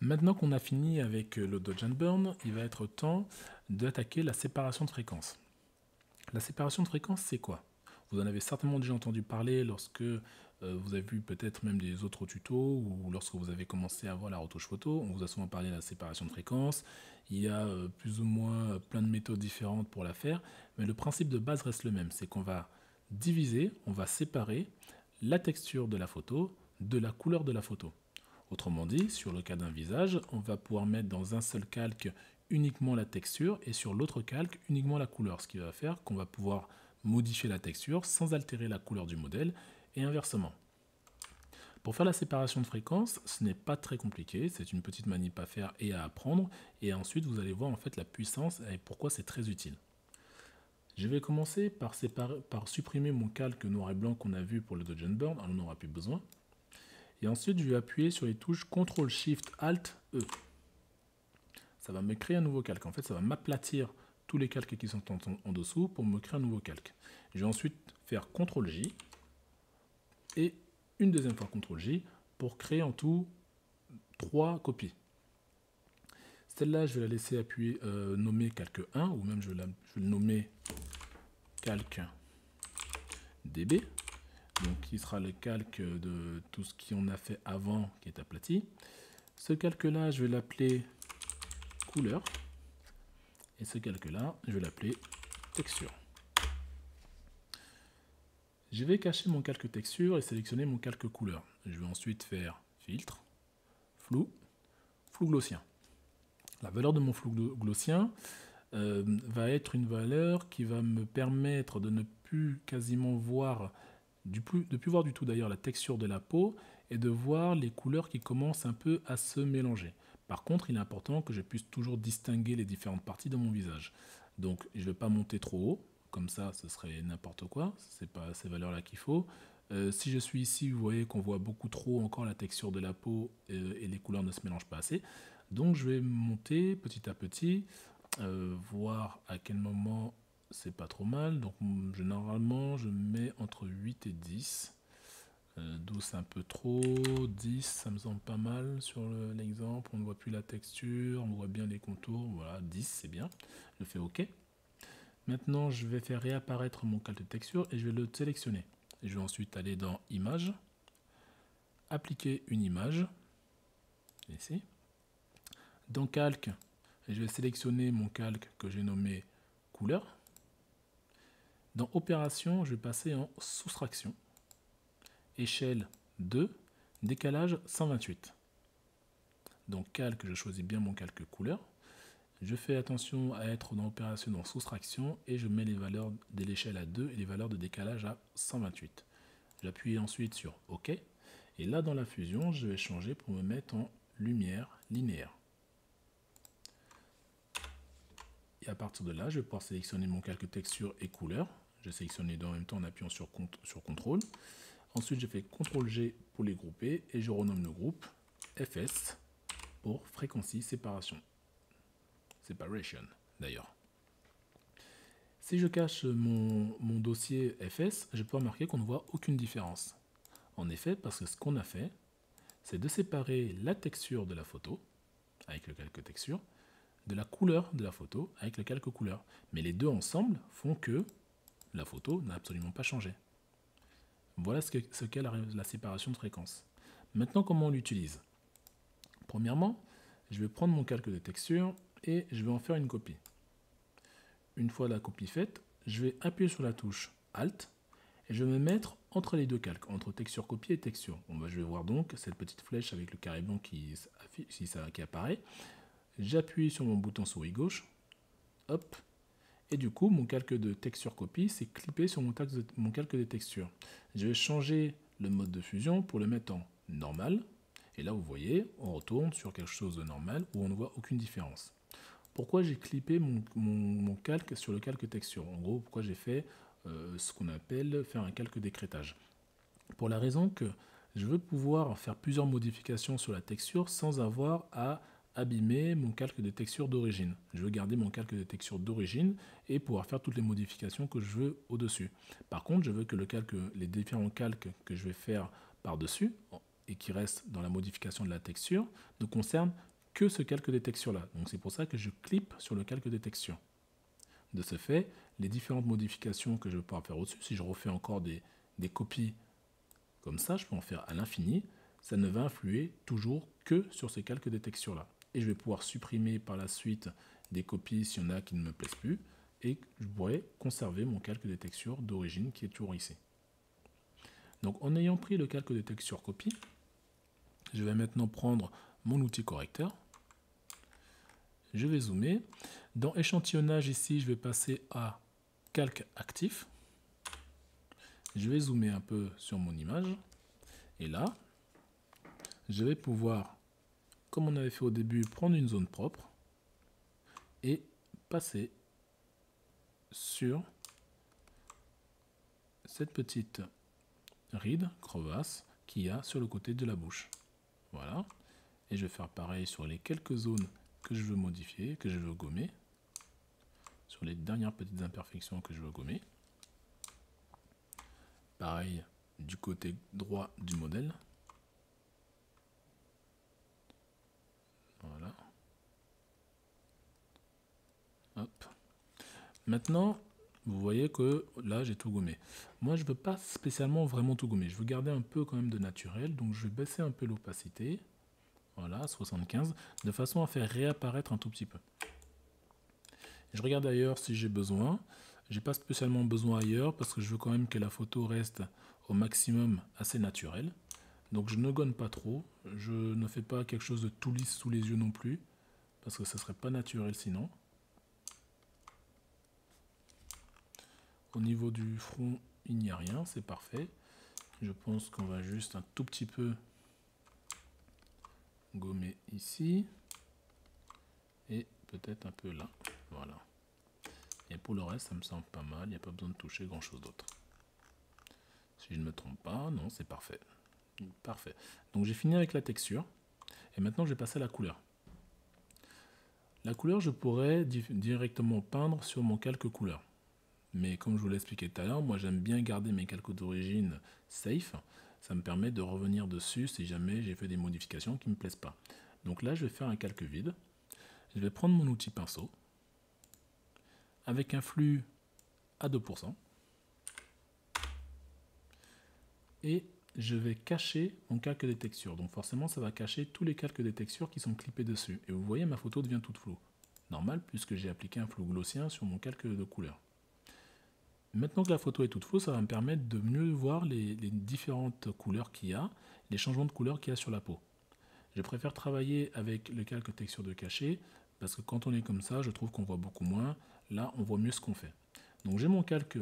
Maintenant qu'on a fini avec le Dodge and Burn, il va être temps d'attaquer la séparation de fréquences. La séparation de fréquences, c'est quoi? Vous en avez certainement déjà entendu parler lorsque vous avez vu peut-être même des autres tutos ou lorsque vous avez commencé à voir la retouche photo. On vous a souvent parlé de la séparation de fréquences. Il y a plus ou moins plein de méthodes différentes pour la faire, mais le principe de base reste le même. C'est qu'on va diviser, on va séparer la texture de la photo de la couleur de la photo. Autrement dit, sur le cas d'un visage, on va pouvoir mettre dans un seul calque uniquement la texture et sur l'autre calque uniquement la couleur, ce qui va faire qu'on va pouvoir modifier la texture sans altérer la couleur du modèle et inversement. Pour faire la séparation de fréquences, ce n'est pas très compliqué, c'est une petite manip à faire et à apprendre, et ensuite vous allez voir en fait la puissance et pourquoi c'est très utile. Je vais commencer par supprimer mon calque noir et blanc qu'on a vu pour le Dodge and Burn, on n'en aura plus besoin. Et ensuite, je vais appuyer sur les touches CTRL SHIFT ALT E. Ça va me créer un nouveau calque. En fait, ça va m'aplatir tous les calques qui sont en dessous pour me créer un nouveau calque. Je vais ensuite faire CTRL J et une deuxième fois CTRL J pour créer en tout 3 copies. Celle-là, je vais la laisser appuyer, nommer calque 1, ou même je vais le nommer calque DB. Donc, qui sera le calque de tout ce qu'on a fait avant qui est aplati. Ce calque-là, je vais l'appeler couleur. Et ce calque-là, je vais l'appeler texture. Je vais cacher mon calque texture et sélectionner mon calque couleur. Je vais ensuite faire filtre, flou, flou gaussien. La valeur de mon flou gaussien va être une valeur qui va me permettre de ne plus quasiment voir de plus voir du tout d'ailleurs la texture de la peau et de voir les couleurs qui commencent un peu à se mélanger. Par contre, il est important que je puisse toujours distinguer les différentes parties de mon visage. Donc, je ne vais pas monter trop haut, comme ça, ce serait n'importe quoi. Ce n'est pas ces valeurs-là qu'il faut. Si je suis ici, vous voyez qu'on voit beaucoup trop encore la texture de la peau et les couleurs ne se mélangent pas assez. Donc, je vais monter petit à petit, voir à quel moment c'est pas trop mal. Donc généralement je mets entre 8 et 10. 12 c'est un peu trop, 10 ça me semble pas mal sur l'exemple. On ne voit plus la texture, on voit bien les contours. Voilà, 10 c'est bien. Je fais OK. Maintenant je vais faire réapparaître mon calque de texture et je vais le sélectionner. Et je vais ensuite aller dans Images, appliquer une image, ici. Dans Calque, je vais sélectionner mon calque que j'ai nommé couleur. Dans Opération, je vais passer en Soustraction. Échelle 2, décalage 128. Donc calque, je choisis bien mon calque couleur. Je fais attention à être dans Opération dans Soustraction et je mets les valeurs de l'échelle à 2 et les valeurs de décalage à 128. J'appuie ensuite sur OK. Et là, dans la fusion, je vais changer pour me mettre en lumière linéaire. Et à partir de là, je vais pouvoir sélectionner mon calque texture et couleur. Je sélectionne les deux en même temps en appuyant sur CTRL. Ensuite, je fais CTRL G pour les grouper et je renomme le groupe FS pour Frequency Separation. Separation, d'ailleurs. Si je cache mon dossier FS, je peux remarquer qu'on ne voit aucune différence. En effet, parce que ce qu'on a fait, c'est de séparer la texture de la photo, avec le calque texture, de la couleur de la photo avec le calque couleur. Mais les deux ensemble font que la photo n'a absolument pas changé. Voilà ce qu'est la séparation de fréquences. Maintenant, comment on l'utilise? Premièrement, je vais prendre mon calque de texture et je vais en faire une copie. Une fois la copie faite, je vais appuyer sur la touche Alt et je vais me mettre entre les deux calques, entre texture copie et texture. Je vais voir donc cette petite flèche avec le carré blanc qui apparaît. J'appuie sur mon bouton souris gauche, hop, et du coup mon calque de texture copie s'est clippé sur mon calque de texture. Je vais changer le mode de fusion pour le mettre en normal, et là vous voyez, on retourne sur quelque chose de normal où on ne voit aucune différence. Pourquoi j'ai clippé mon calque sur le calque texture? En gros, pourquoi j'ai fait ce qu'on appelle faire un calque d'écrêtage? Pour la raison que je veux pouvoir faire plusieurs modifications sur la texture sans avoir à abîmer mon calque de texture d'origine. Je veux garder mon calque de texture d'origine et pouvoir faire toutes les modifications que je veux au-dessus. Par contre, je veux que les différents calques que je vais faire par-dessus et qui restent dans la modification de la texture ne concernent que ce calque des textures-là. Donc c'est pour ça que je clip sur le calque des textures. De ce fait, les différentes modifications que je vais pouvoir faire au-dessus, si je refais encore des copies comme ça, je peux en faire à l'infini, ça ne va influer toujours que sur ce calque des textures-là. Et je vais pouvoir supprimer par la suite des copies s'il y en a qui ne me plaisent plus, et je pourrais conserver mon calque des textures d'origine qui est toujours ici. Donc en ayant pris le calque des textures copie, je vais maintenant prendre mon outil correcteur. Je vais zoomer. Dans échantillonnage ici, je vais passer à calque actif. Je vais zoomer un peu sur mon image. Et là, je vais pouvoir, comme on avait fait au début, prendre une zone propre et passer sur cette petite ride, crevasse, qu'il y a sur le côté de la bouche. Voilà. Et je vais faire pareil sur les quelques zones que je veux modifier, que je veux gommer. Sur les dernières petites imperfections que je veux gommer. Pareil du côté droit du modèle. Voilà. Hop. Maintenant, vous voyez que là, j'ai tout gommé. Moi, je ne veux pas spécialement vraiment tout gommer. Je veux garder un peu quand même de naturel. Donc, je vais baisser un peu l'opacité. Voilà, 75. De façon à faire réapparaître un tout petit peu. Je regarde ailleurs si j'ai besoin. Je n'ai pas spécialement besoin ailleurs parce que je veux quand même que la photo reste au maximum assez naturelle. Donc je ne gomme pas trop. Je ne fais pas quelque chose de tout lisse sous les yeux non plus parce que ça ne serait pas naturel sinon. Au niveau du front, il n'y a rien, c'est parfait. Je pense qu'on va juste un tout petit peu gommer ici et peut-être un peu là. Voilà. Et pour le reste, ça me semble pas mal. Il n'y a pas besoin de toucher grand chose d'autre. Si je ne me trompe pas, non, c'est parfait. Parfait. Donc j'ai fini avec la texture. Et maintenant, je vais passer à la couleur. La couleur, je pourrais directement peindre sur mon calque couleur. Mais comme je vous l'ai expliqué tout à l'heure, moi j'aime bien garder mes calques d'origine safe. Ça me permet de revenir dessus si jamais j'ai fait des modifications qui ne me plaisent pas. Donc là, je vais faire un calque vide. Je vais prendre mon outil pinceau avec un flux à 2%. Et je vais cacher mon calque des textures. Donc forcément, ça va cacher tous les calques des textures qui sont clippés dessus. Et vous voyez, ma photo devient toute floue. Normal, puisque j'ai appliqué un flou gaussien sur mon calque de couleur. Maintenant que la photo est toute floue, ça va me permettre de mieux voir les différentes couleurs qu'il y a, les changements de couleur qu'il y a sur la peau. Je préfère travailler avec le calque texture de cachet, parce que quand on est comme ça, je trouve qu'on voit beaucoup moins. Là, on voit mieux ce qu'on fait. Donc j'ai mon calque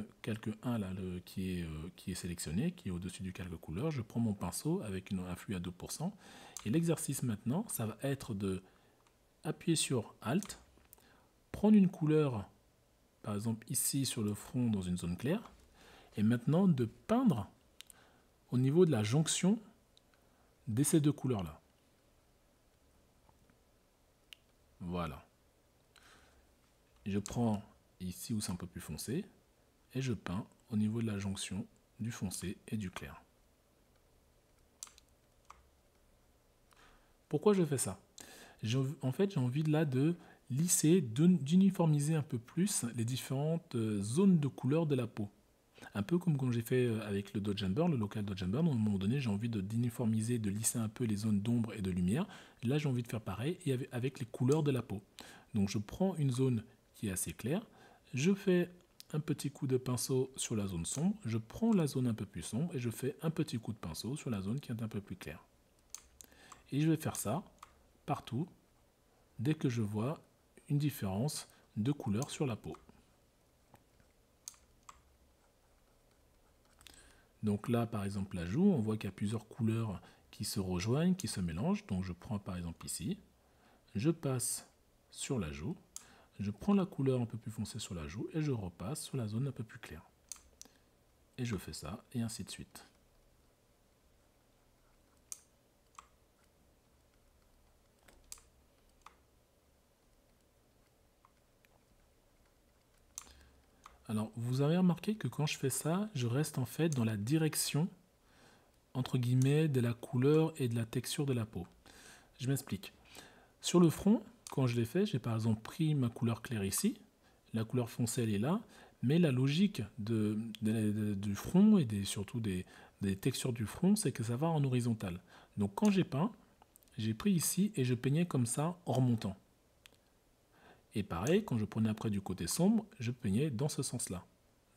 1 là, qui est sélectionné, qui est au-dessus du calque couleur. Je prends mon pinceau avec un flux à 2%. Et l'exercice maintenant, ça va être de appuyer sur Alt, prendre une couleur, par exemple ici sur le front dans une zone claire, et maintenant de peindre au niveau de la jonction de ces deux couleurs-là. Voilà. Je prends ici où c'est un peu plus foncé, et je peins au niveau de la jonction du foncé et du clair. Pourquoi je fais ça? En fait, j'ai envie là de lisser, d'uniformiser un peu plus les différentes zones de couleur de la peau. Un peu comme quand j'ai fait avec le Dodge & Burn, le local Dodge & Burn, à un moment donné, j'ai envie d'uniformiser, de lisser un peu les zones d'ombre et de lumière. Là, j'ai envie de faire pareil et avec les couleurs de la peau. Donc, je prends une zone qui est assez claire, je fais un petit coup de pinceau sur la zone sombre, je prends la zone un peu plus sombre et je fais un petit coup de pinceau sur la zone qui est un peu plus claire. Et je vais faire ça partout dès que je vois une différence de couleur sur la peau. Donc là, par exemple, la joue, on voit qu'il y a plusieurs couleurs qui se rejoignent, qui se mélangent. Donc je prends par exemple ici, je passe sur la joue, je prends la couleur un peu plus foncée sur la joue et je repasse sur la zone un peu plus claire. Et je fais ça, et ainsi de suite. Alors, vous avez remarqué que quand je fais ça, je reste en fait dans la direction, entre guillemets, de la couleur et de la texture de la peau. Je m'explique. Sur le front, quand je l'ai fait, j'ai par exemple pris ma couleur claire ici, la couleur foncée elle est là, mais la logique du front et surtout des textures du front, c'est que ça va en horizontal. Donc quand j'ai peint, j'ai pris ici et je peignais comme ça en remontant. Et pareil, quand je prenais après du côté sombre, je peignais dans ce sens-là.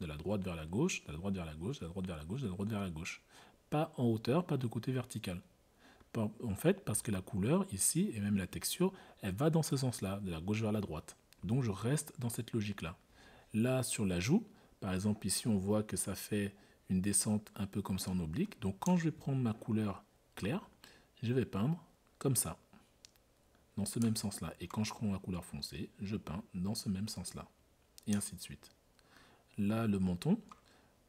De la droite vers la gauche, de la droite vers la gauche, de la droite vers la gauche, de la droite vers la gauche. Pas en hauteur, pas de côté vertical. En fait, parce que la couleur ici, et même la texture, elle va dans ce sens-là, de la gauche vers la droite. Donc je reste dans cette logique-là. Là, sur la joue, par exemple, ici, on voit que ça fait une descente un peu comme ça en oblique. Donc quand je vais prendre ma couleur claire, je vais peindre comme ça, dans ce même sens-là. Et quand je prends la couleur foncée, je peins dans ce même sens-là. Et ainsi de suite. Là, le menton,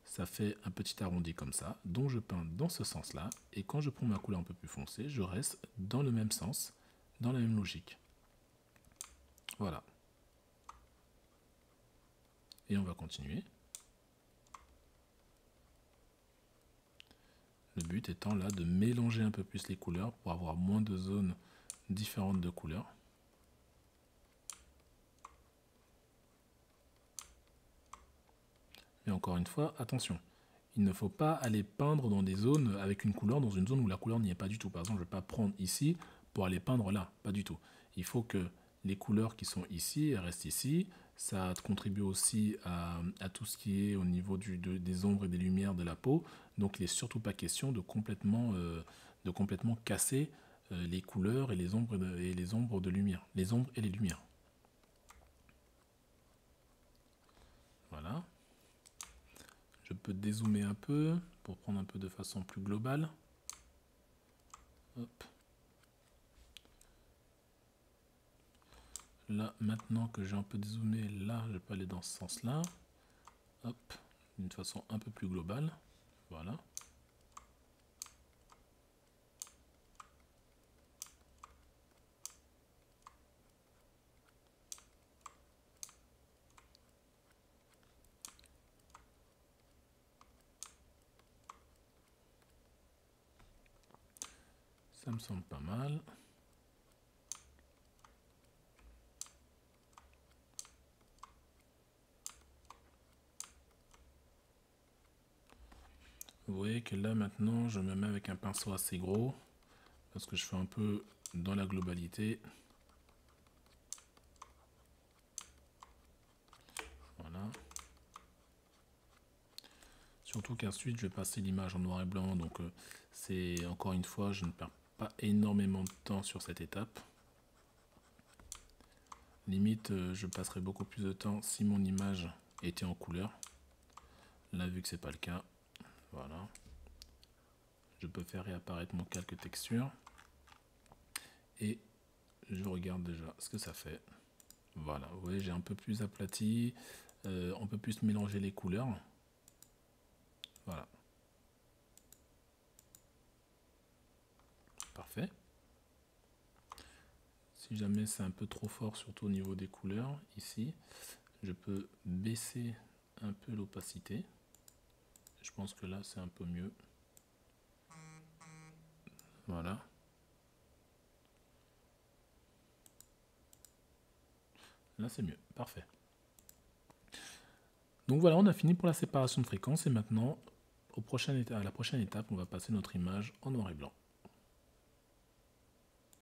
ça fait un petit arrondi comme ça, donc je peins dans ce sens-là. Et quand je prends ma couleur un peu plus foncée, je reste dans le même sens, dans la même logique. Voilà. Et on va continuer. Le but étant là de mélanger un peu plus les couleurs pour avoir moins de zones différentes de couleurs. Mais encore une fois, attention, il ne faut pas aller peindre dans des zones avec une couleur, dans une zone où la couleur n'y est pas du tout. Par exemple, je ne vais pas prendre ici pour aller peindre là, pas du tout. Il faut que les couleurs qui sont ici restent ici. Ça contribue aussi à tout ce qui est au niveau des ombres et des lumières de la peau. Donc il n'est surtout pas question de complètement casser les couleurs et les ombres de lumière. Les ombres et les lumières. Voilà. Je peux dézoomer un peu pour prendre un peu de façon plus globale. Hop. Là, maintenant que j'ai un peu dézoomé, là, je peux aller dans ce sens-là. Hop, d'une façon un peu plus globale. Voilà. Ça me semble pas mal. Vous voyez que là maintenant je me mets avec un pinceau assez gros parce que je fais un peu dans la globalité. Voilà. Surtout qu'ensuite je vais passer l'image en noir et blanc, donc c'est encore une fois, je ne perds pas énormément de temps sur cette étape. Limite, je passerai beaucoup plus de temps si mon image était en couleur. Là, vu que c'est pas le cas, voilà. Je peux faire réapparaître mon calque texture. Et je regarde déjà ce que ça fait. Voilà, vous voyez, j'ai un peu plus aplati. On peut plus mélanger les couleurs. Voilà. Parfait. Si jamais c'est un peu trop fort, surtout au niveau des couleurs, ici, je peux baisser un peu l'opacité. Je pense que là, c'est un peu mieux. Voilà. Là, c'est mieux. Parfait. Donc voilà, on a fini pour la séparation de fréquences et maintenant, à la prochaine étape, on va passer notre image en noir et blanc.